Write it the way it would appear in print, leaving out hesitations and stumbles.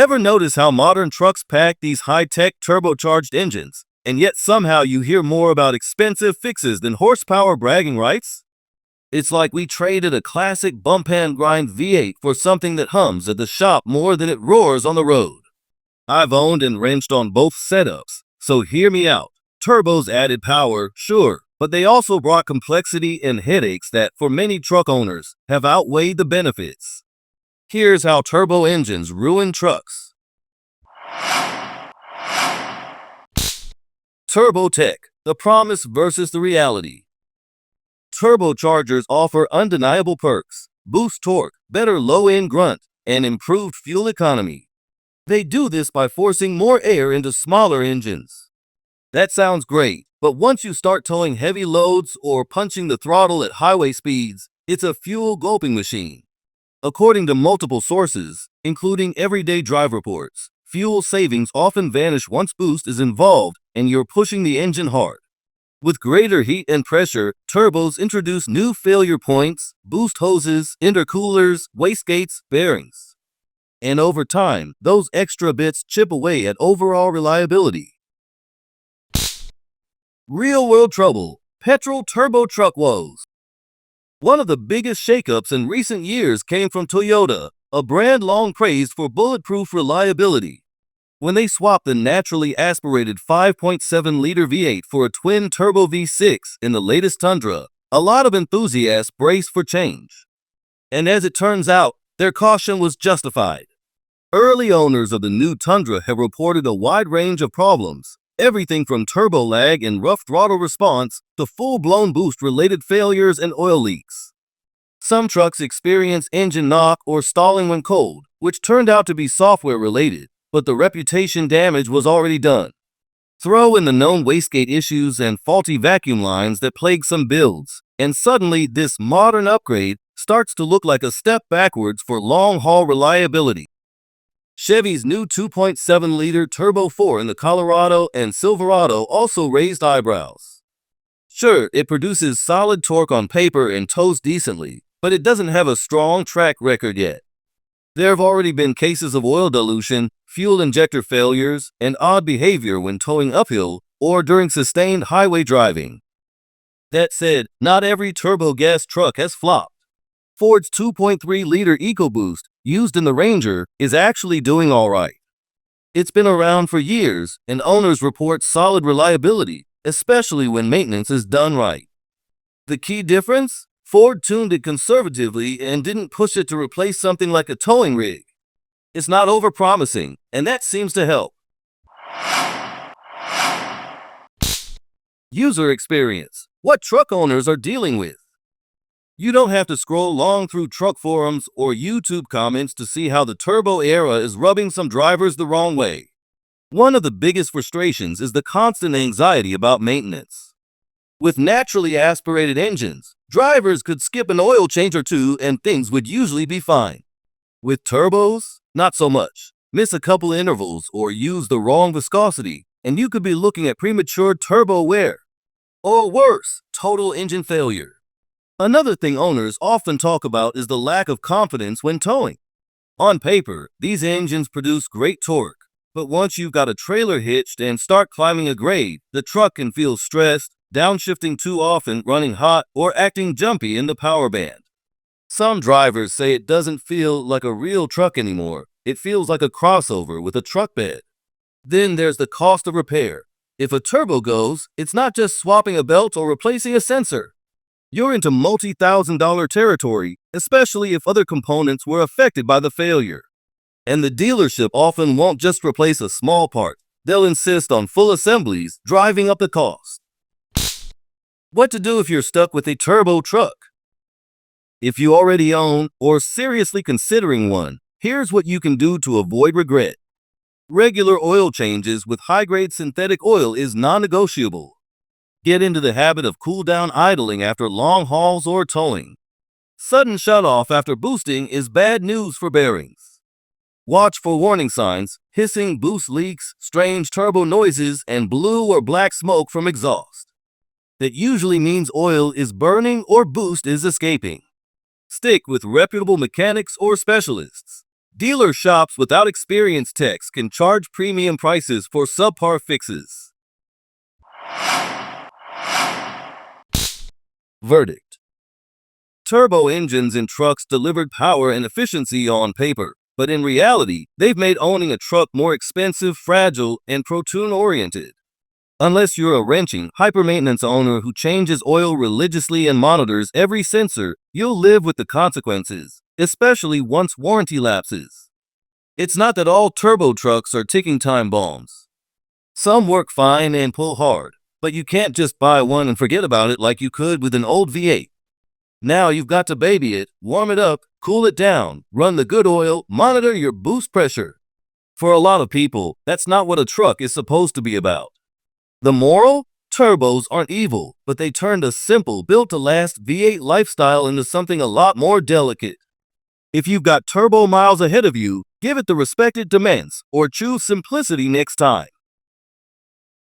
Ever notice how modern trucks pack these high-tech turbocharged engines, and yet somehow you hear more about expensive fixes than horsepower bragging rights? It's like we traded a classic bump-and-grind V8 for something that hums at the shop more than it roars on the road. I've owned and wrenched on both setups, so hear me out. Turbos added power, sure, but they also brought complexity and headaches that, for many truck owners, have outweighed the benefits. Here's how turbo engines ruin trucks. Turbo tech, the promise versus the reality. Turbochargers offer undeniable perks: boost torque, better low-end grunt, and improved fuel economy. They do this by forcing more air into smaller engines. That sounds great, but once you start towing heavy loads or punching the throttle at highway speeds, it's a fuel gulping machine. According to multiple sources, including everyday drive reports, fuel savings often vanish once boost is involved and you're pushing the engine hard. With greater heat and pressure, turbos introduce new failure points, boost hoses, intercoolers, wastegates, bearings. And over time, those extra bits chip away at overall reliability. Real-world trouble: petrol turbo truck woes. One of the biggest shakeups in recent years came from Toyota, a brand long praised for bulletproof reliability. When they swapped the naturally aspirated 5.7-liter V8 for a twin-turbo V6 in the latest Tundra, a lot of enthusiasts braced for change. And as it turns out, their caution was justified. Early owners of the new Tundra have reported a wide range of problems, everything from turbo lag and rough throttle response to full-blown boost-related failures and oil leaks. Some trucks experience engine knock or stalling when cold, which turned out to be software-related, but the reputation damage was already done. Throw in the known wastegate issues and faulty vacuum lines that plague some builds, and suddenly this modern upgrade starts to look like a step backwards for long-haul reliability. Chevy's new 2.7-liter Turbo 4 in the Colorado and Silverado also raised eyebrows. Sure, it produces solid torque on paper and tows decently, but it doesn't have a strong track record yet. There have already been cases of oil dilution, fuel injector failures, and odd behavior when towing uphill or during sustained highway driving. That said, not every turbo gas truck has flopped. Ford's 2.3-liter EcoBoost, used in the Ranger, is actually doing all right. It's been around for years, and owners report solid reliability, especially when maintenance is done right. The key difference? Ford tuned it conservatively and didn't push it to replace something like a towing rig. It's not overpromising, and that seems to help. User experience: what truck owners are dealing with. You don't have to scroll long through truck forums or YouTube comments to see how the turbo era is rubbing some drivers the wrong way. One of the biggest frustrations is the constant anxiety about maintenance. With naturally aspirated engines, drivers could skip an oil change or two and things would usually be fine. With turbos, not so much. Miss a couple intervals or use the wrong viscosity, and you could be looking at premature turbo wear. Or worse, total engine failure. Another thing owners often talk about is the lack of confidence when towing. On paper, these engines produce great torque, but once you've got a trailer hitched and start climbing a grade, the truck can feel stressed, downshifting too often, running hot, or acting jumpy in the power band. Some drivers say it doesn't feel like a real truck anymore. It feels like a crossover with a truck bed. Then there's the cost of repair. If a turbo goes, it's not just swapping a belt or replacing a sensor. You're into multi-$1,000 territory, especially if other components were affected by the failure. And the dealership often won't just replace a small part. They'll insist on full assemblies, driving up the cost. What to do if you're stuck with a turbo truck? If you already own or seriously considering one, here's what you can do to avoid regret. Regular oil changes with high-grade synthetic oil is non-negotiable. Get into the habit of cool-down idling after long hauls or towing. Sudden shutoff after boosting is bad news for bearings. Watch for warning signs: hissing, boost leaks, strange turbo noises, and blue or black smoke from exhaust. That usually means oil is burning or boost is escaping. Stick with reputable mechanics or specialists. Dealer shops without experienced techs can charge premium prices for subpar fixes. Verdict: turbo engines in trucks delivered power and efficiency on paper, but in reality, they've made owning a truck more expensive, fragile, and pro-tune-oriented. Unless you're a wrenching, hyper-maintenance owner who changes oil religiously and monitors every sensor, you'll live with the consequences, especially once warranty lapses. It's not that all turbo trucks are ticking time bombs. Some work fine and pull hard, but you can't just buy one and forget about it like you could with an old V8. Now you've got to baby it, warm it up, cool it down, run the good oil, monitor your boost pressure. For a lot of people, that's not what a truck is supposed to be about. The moral? Turbos aren't evil, but they turned a simple, built-to-last V8 lifestyle into something a lot more delicate. If you've got turbo miles ahead of you, give it the respect it demands, or choose simplicity next time.